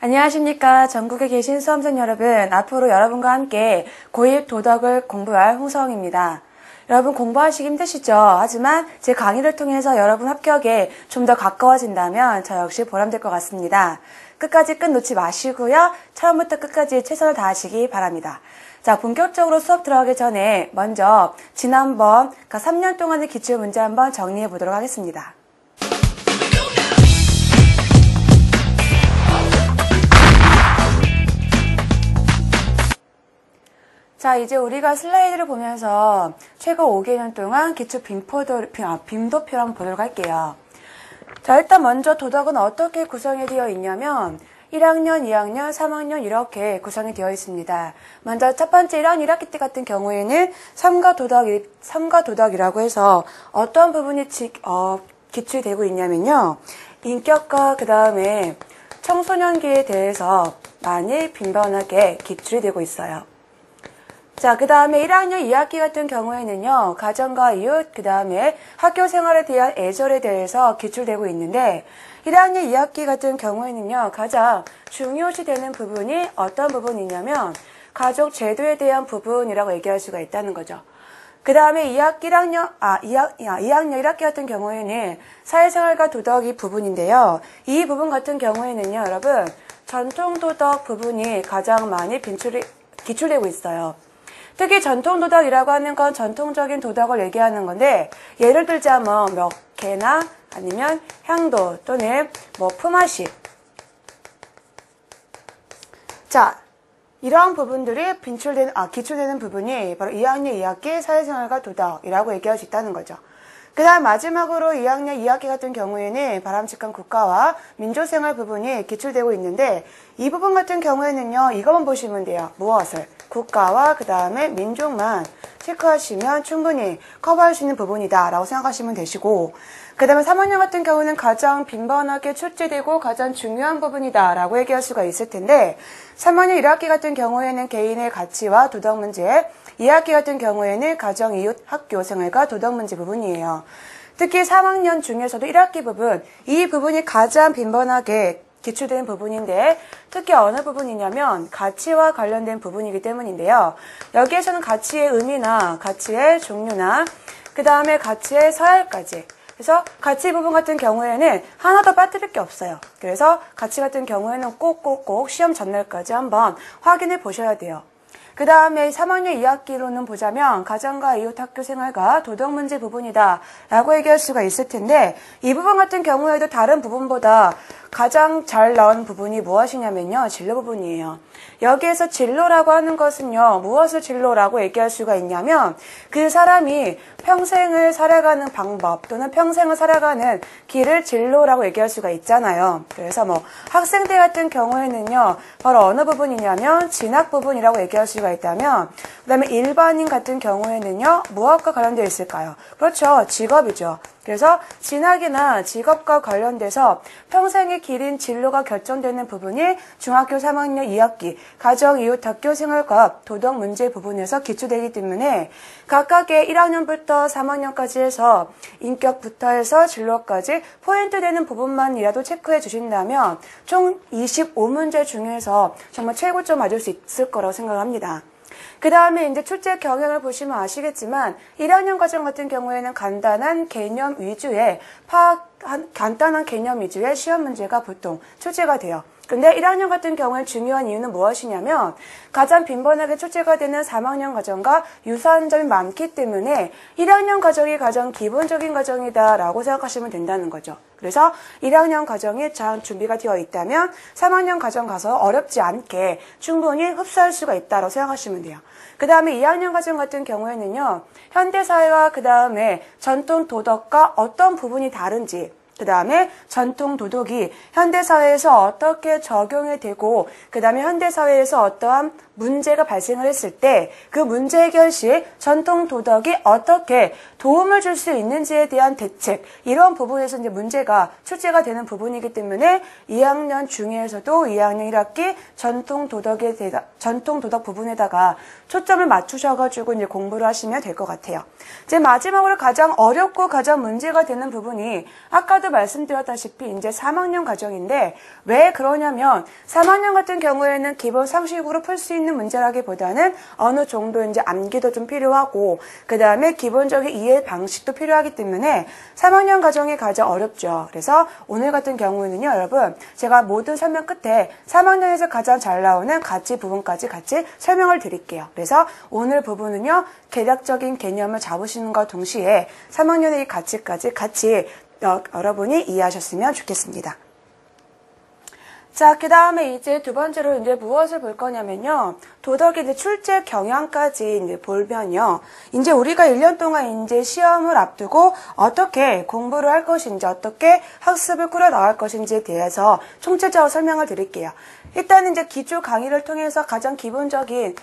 안녕하십니까. 전국에 계신 수험생 여러분, 앞으로 여러분과 함께 고1 도덕을 공부할 홍서영입니다. 여러분 공부하시기 힘드시죠? 하지만 제 강의를 통해서 여러분 합격에 좀 더 가까워진다면 저 역시 보람될 것 같습니다. 끝까지 끝 놓지 마시고요. 처음부터 끝까지 최선을 다하시기 바랍니다. 자, 본격적으로 수업 들어가기 전에 먼저 지난번 3년 동안의 기출문제 한번 정리해 보도록 하겠습니다. 자, 이제 우리가 슬라이드를 보면서 최고 5개년 동안 기출 빈도표를 한번 보도록 할게요. 자, 일단 먼저 도덕은 어떻게 구성이 되어 있냐면 1학년, 2학년, 3학년 이렇게 구성이 되어 있습니다. 먼저 첫 번째 1학년 1학기 때 같은 경우에는 삼가 도덕이라고 해서 어떤 부분이 기출이 되고 있냐면요. 인격과 그 다음에 청소년기에 대해서 많이 빈번하게 기출이 되고 있어요. 자, 그 다음에 1학년 2학기 같은 경우에는요, 가정과 이웃, 그 다음에 학교 생활에 대한 애절에 대해서 기출되고 있는데, 1학년 2학기 같은 경우에는요, 가장 중요시 되는 부분이 어떤 부분이냐면, 가족 제도에 대한 부분이라고 얘기할 수가 있다는 거죠. 그 다음에 2학년 1학기 같은 경우에는 사회생활과 도덕이 부분인데요. 이 부분 같은 경우에는요, 여러분, 전통도덕 부분이 가장 많이 기출되고 있어요. 특히 전통도덕이라고 하는 건 전통적인 도덕을 얘기하는 건데, 예를 들자면 몇 개나 아니면 향도 또는 품앗이. 자, 이러한 부분들이 기출되는 부분이 바로 2학년 2학기 사회생활과 도덕이라고 얘기할 수 있다는 거죠. 그 다음 마지막으로 2학년 2학기 같은 경우에는 바람직한 국가와 민족생활 부분이 기출되고 있는데, 이 부분 같은 경우에는요, 이것만 보시면 돼요. 무엇을? 국가와 그 다음에 민족만 체크하시면 충분히 커버할 수 있는 부분이다 라고 생각하시면 되시고, 그 다음에 3학년 같은 경우는 가장 빈번하게 출제되고 가장 중요한 부분이다 라고 얘기할 수가 있을 텐데, 3학년 1학기 같은 경우에는 개인의 가치와 도덕 문제, 2학기 같은 경우에는 가정, 이웃, 학교 생활과 도덕 문제 부분이에요. 특히 3학년 중에서도 1학기 부분, 이 부분이 가장 빈번하게 기출된 부분인데, 특히 어느 부분이냐면 가치와 관련된 부분이기 때문인데요. 여기에서는 가치의 의미나 가치의 종류나 그 다음에 가치의 서열까지, 그래서 가치 부분 같은 경우에는 하나도 빠뜨릴 게 없어요. 그래서 가치 같은 경우에는 꼭 시험 전날까지 한번 확인해 보셔야 돼요. 그 다음에 3학년 2학기로는 보자면 가정과 이웃 학교 생활과 도덕 문제 부분이다 라고 얘기할 수가 있을 텐데, 이 부분 같은 경우에도 다른 부분보다 가장 잘 나온 부분이 무엇이냐면요, 진로 부분이에요. 여기에서 진로라고 하는 것은요, 무엇을 진로라고 얘기할 수가 있냐면, 그 사람이 평생을 살아가는 방법 또는 평생을 살아가는 길을 진로라고 얘기할 수가 있잖아요. 그래서 학생들 같은 경우에는요, 바로 어느 부분이냐면 진학 부분이라고 얘기할 수가 있다면, 그 다음에 일반인 같은 경우에는요, 무엇과 관련되어 있을까요? 그렇죠, 직업이죠. 그래서 진학이나 직업과 관련돼서 평생의 길인 진로가 결정되는 부분이 중학교 3학년 2학기 가정, 이웃, 학교 생활과 도덕 문제 부분에서 기출되기 때문에 각각의 1학년부터 3학년까지 해서 인격부터 해서 진로까지 포인트 되는 부분만이라도 체크해 주신다면 총 25문제 중에서 정말 최고점 맞을 수 있을 거라고 생각합니다. 그 다음에 이제 출제 경향을 보시면 아시겠지만 1학년 과정 같은 경우에는 간단한 개념 위주의 시험 문제가 보통 출제가 돼요. 근데 1학년 같은 경우에 중요한 이유는 무엇이냐면 가장 빈번하게 출제가 되는 3학년 과정과 유사한 점이 많기 때문에 1학년 과정이 가장 기본적인 과정이다라고 생각하시면 된다는 거죠. 그래서 1학년 과정이 잘 준비가 되어 있다면 3학년 과정 가서 어렵지 않게 충분히 흡수할 수가 있다고 생각하시면 돼요. 그 다음에 2학년 과정 같은 경우에는요, 현대사회와 그 다음에 전통 도덕과 어떤 부분이 다른지, 그 다음에 전통 도덕이 현대사회에서 어떻게 적용이 되고, 그 다음에 현대사회에서 어떠한 문제가 발생을 했을 때 그 문제 해결 시 전통 도덕이 어떻게 도움을 줄 수 있는지에 대한 대책, 이런 부분에서 이제 문제가 출제가 되는 부분이기 때문에 2학년 중에서도 2학년 1학기 전통 도덕 부분에다가 초점을 맞추셔가지고 이제 공부를 하시면 될 것 같아요. 이제 마지막으로 가장 어렵고 가장 문제가 되는 부분이 아까도 말씀드렸다시피 이제 3학년 과정인데, 왜 그러냐면 3학년 같은 경우에는 기본 상식으로 풀 수 있는 문제라기보다는 어느 정도 이제 암기도 좀 필요하고 그 다음에 기본적인 이해 방식도 필요하기 때문에 3학년 과정이 가장 어렵죠. 그래서 오늘 같은 경우에는요, 여러분 제가 모든 설명 끝에 3학년에서 가장 잘 나오는 가치 부분까지 같이 설명을 드릴게요. 그래서 오늘 부분은요, 개략적인 개념을 잡으시는 것 동시에 3학년의 이 가치까지 같이 여러분이 이해하셨으면 좋겠습니다. 자, 그 다음에 이제 두 번째로 이제 무엇을 볼 거냐면요. 도덕의 이제 출제 경향까지 이제 보면요. 이제 우리가 1년 동안 이제 시험을 앞두고 어떻게 공부를 할 것인지, 어떻게 학습을 꾸려 나갈 것인지에 대해서 총체적으로 설명을 드릴게요. 일단 이제 기초 강의를 통해서 가장 기본적인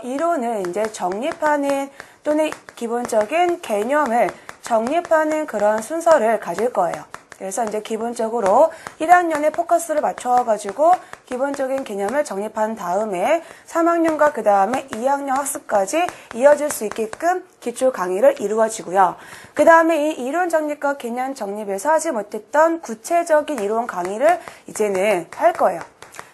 이론을 이제 정립하는, 또는 기본적인 개념을 정립하는 그런 순서를 가질 거예요. 그래서 이제 기본적으로 1학년에 포커스를 맞춰가지고 기본적인 개념을 정립한 다음에 3학년과 그 다음에 2학년 학습까지 이어질 수 있게끔 기초 강의를 이루어지고요. 그 다음에 이 이론 정립과 개념 정립에서 하지 못했던 구체적인 이론 강의를 이제는 할 거예요.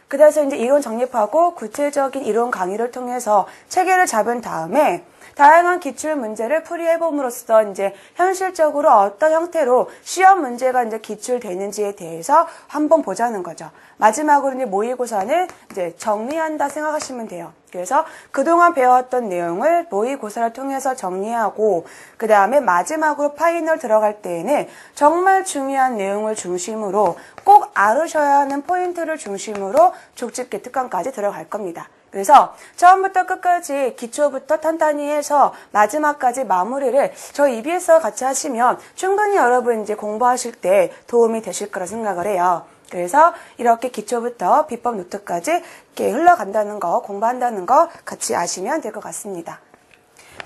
그래서 이제 이론 정립하고 구체적인 이론 강의를 통해서 체계를 잡은 다음에 다양한 기출 문제를 풀이해봄으로써 이제 현실적으로 어떤 형태로 시험 문제가 이제 기출되는지에 대해서 한번 보자는 거죠. 마지막으로 이제 모의고사는 이제 정리한다 생각하시면 돼요. 그래서 그동안 배웠던 내용을 모의고사를 통해서 정리하고 그 다음에 마지막으로 파이널 들어갈 때에는 정말 중요한 내용을 중심으로 꼭 알으셔야 하는 포인트를 중심으로 족집게 특강까지 들어갈 겁니다. 그래서 처음부터 끝까지 기초부터 탄탄히 해서 마지막까지 마무리를 저희 EBS와 같이 하시면 충분히 여러분 이제 공부하실 때 도움이 되실 거라 생각을 해요. 그래서 이렇게 기초부터 비법 노트까지 이렇게 흘러간다는 거, 공부한다는 거 같이 아시면 될 것 같습니다.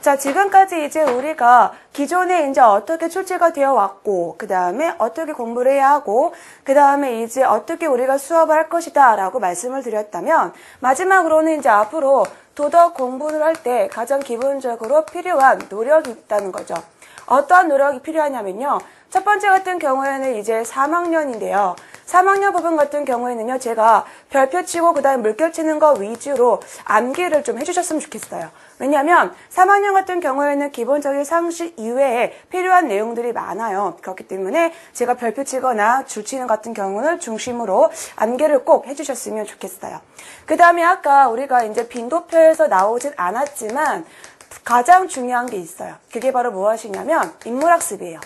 자, 지금까지 이제 우리가 기존에 이제 어떻게 출제가 되어 왔고, 그 다음에 어떻게 공부를 해야 하고, 그 다음에 이제 어떻게 우리가 수업을 할 것이다 라고 말씀을 드렸다면, 마지막으로는 이제 앞으로 도덕 공부를 할 때 가장 기본적으로 필요한 노력이 있다는 거죠. 어떠한 노력이 필요하냐면요. 첫 번째 같은 경우에는 이제 3학년인데요. 3학년 부분 같은 경우에는요, 제가 별표 치고 그 다음에 물결 치는 거 위주로 암기를 좀 해주셨으면 좋겠어요. 왜냐하면 3학년 같은 경우에는 기본적인 상식 이외에 필요한 내용들이 많아요. 그렇기 때문에 제가 별표 치거나 줄 치는 같은 경우는 중심으로 암기를 꼭 해주셨으면 좋겠어요. 그 다음에 아까 우리가 이제 빈도표에서 나오진 않았지만 가장 중요한 게 있어요. 그게 바로 무엇이냐면 인물학습이에요.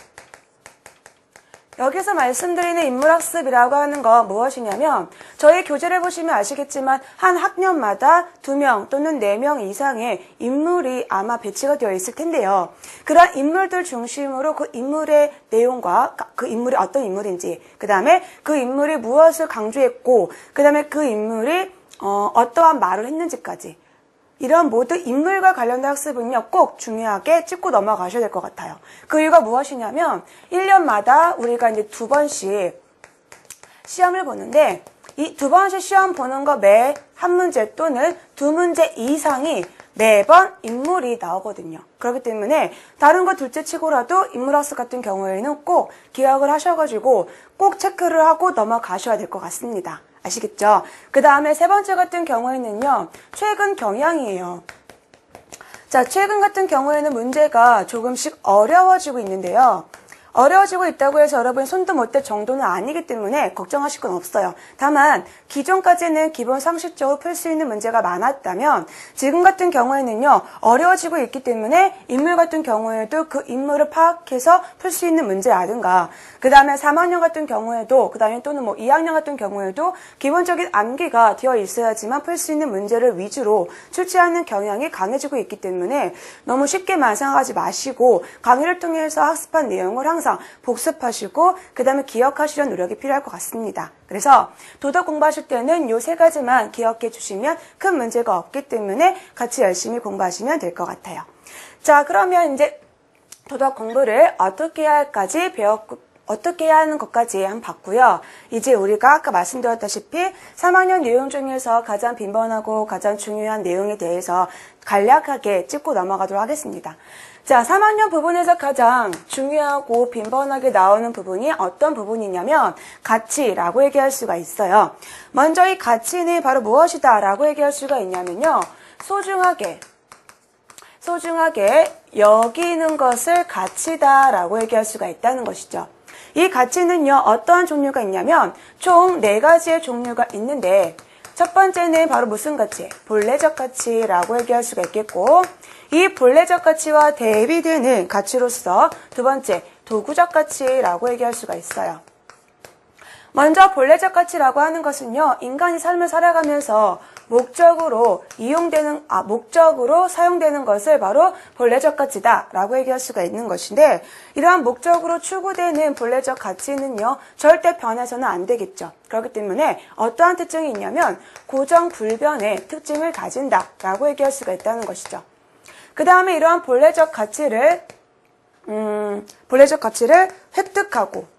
여기서 말씀드리는 인물학습이라고 하는 건 무엇이냐면 저희 교재를 보시면 아시겠지만 한 학년마다 2명 또는 4명 이상의 인물이 아마 배치가 되어 있을 텐데요. 그런 인물들 중심으로 그 인물의 내용과 그 인물이 어떤 인물인지, 그 다음에 그 인물이 무엇을 강조했고, 그 다음에 그 인물이 어떠한 말을 했는지까지, 이런 모든 인물과 관련된 학습은요, 꼭 중요하게 짚고 넘어가셔야 될 것 같아요. 그 이유가 무엇이냐면 1년마다 우리가 이제 2번씩 시험을 보는데 이 2번씩 시험 보는 거 매 한 문제 또는 2문제 이상이 매번 인물이 나오거든요. 그렇기 때문에 다른 거 둘째 치고라도 인물학습 같은 경우에는 꼭 기억을 하셔가지고 꼭 체크를 하고 넘어가셔야 될 것 같습니다. 아시겠죠? 그 다음에 세 번째 같은 경우에는요, 최근 경향이에요. 자, 최근 같은 경우에는 문제가 조금씩 어려워지고 있는데요. 어려워지고 있다고 해서 여러분이 손도 못 댈 정도는 아니기 때문에 걱정하실 건 없어요. 다만 기존까지는 기본 상식적으로 풀 수 있는 문제가 많았다면 지금 같은 경우에는요, 어려워지고 있기 때문에 인물 같은 경우에도 그 인물을 파악해서 풀 수 있는 문제라든가, 그 다음에 3학년 같은 경우에도, 그 다음에 또는 2학년 같은 경우에도 기본적인 암기가 되어 있어야지만 풀 수 있는 문제를 위주로 출제하는 경향이 강해지고 있기 때문에 너무 쉽게만 생각하지 마시고 강의를 통해서 학습한 내용을 항상 항상 복습하시고 그 다음에 기억하시려는 노력이 필요할 것 같습니다. 그래서 도덕 공부하실 때는 요 세 가지만 기억해 주시면 큰 문제가 없기 때문에 같이 열심히 공부하시면 될 것 같아요. 자, 그러면 이제 도덕 공부를 어떻게 해야 할까지 어떻게 해야 하는 것까지 한번 봤고요. 이제 우리가 아까 말씀드렸다시피 3학년 내용 중에서 가장 빈번하고 가장 중요한 내용에 대해서 간략하게 짚고 넘어가도록 하겠습니다. 자, 3학년 부분에서 가장 중요하고 빈번하게 나오는 부분이 어떤 부분이냐면 가치라고 얘기할 수가 있어요. 먼저 이 가치는 바로 무엇이다 라고 얘기할 수가 있냐면요. 소중하게 여기는 것을 가치다 라고 얘기할 수가 있다는 것이죠. 이 가치는요, 어떠한 종류가 있냐면 총 4가지의 종류가 있는데 첫 번째는 바로 무슨 가치? 본래적 가치라고 얘기할 수가 있겠고, 이 본래적 가치와 대비되는 가치로서 두 번째, 도구적 가치라고 얘기할 수가 있어요. 먼저 본래적 가치라고 하는 것은요, 인간이 삶을 살아가면서 목적으로 사용되는 것을 바로 본래적 가치다라고 얘기할 수가 있는 것인데, 이러한 목적으로 추구되는 본래적 가치는요, 절대 변해서는 안 되겠죠. 그렇기 때문에 어떠한 특징이 있냐면 고정불변의 특징을 가진다라고 얘기할 수가 있다는 것이죠. 그 다음에 이러한 본래적 가치를 획득하고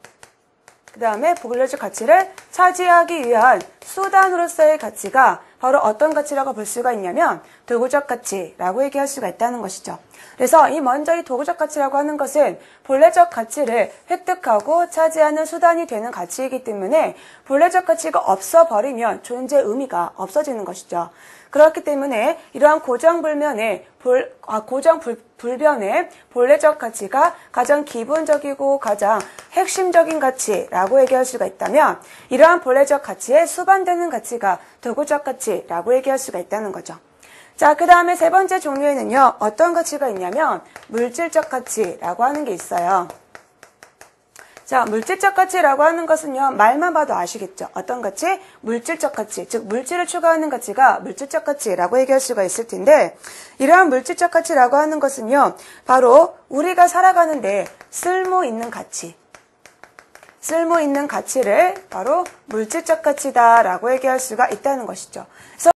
그 다음에 본래적 가치를 차지하기 위한 수단으로서의 가치가 바로 어떤 가치라고 볼 수가 있냐면 도구적 가치라고 얘기할 수가 있다는 것이죠. 그래서 먼저 이 도구적 가치라고 하는 것은 본래적 가치를 획득하고 차지하는 수단이 되는 가치이기 때문에 본래적 가치가 없어버리면 존재의 의미가 없어지는 것이죠. 그렇기 때문에 이러한 고정불변의 본래적 가치가 가장 기본적이고 가장 핵심적인 가치라고 얘기할 수가 있다면, 이러한 본래적 가치에 수반되는 가치가 도구적 가치라고 얘기할 수가 있다는 거죠. 자, 그 다음에 세 번째 종류에는요, 어떤 가치가 있냐면 물질적 가치라고 하는 게 있어요. 자, 물질적 가치라고 하는 것은요, 말만 봐도 아시겠죠? 어떤 가치? 물질적 가치, 즉 물질을 추구하는 가치가 물질적 가치라고 얘기할 수가 있을 텐데, 이러한 물질적 가치라고 하는 것은요, 바로 우리가 살아가는데 쓸모 있는 가치를 바로 물질적 가치다라고 얘기할 수가 있다는 것이죠. 그래서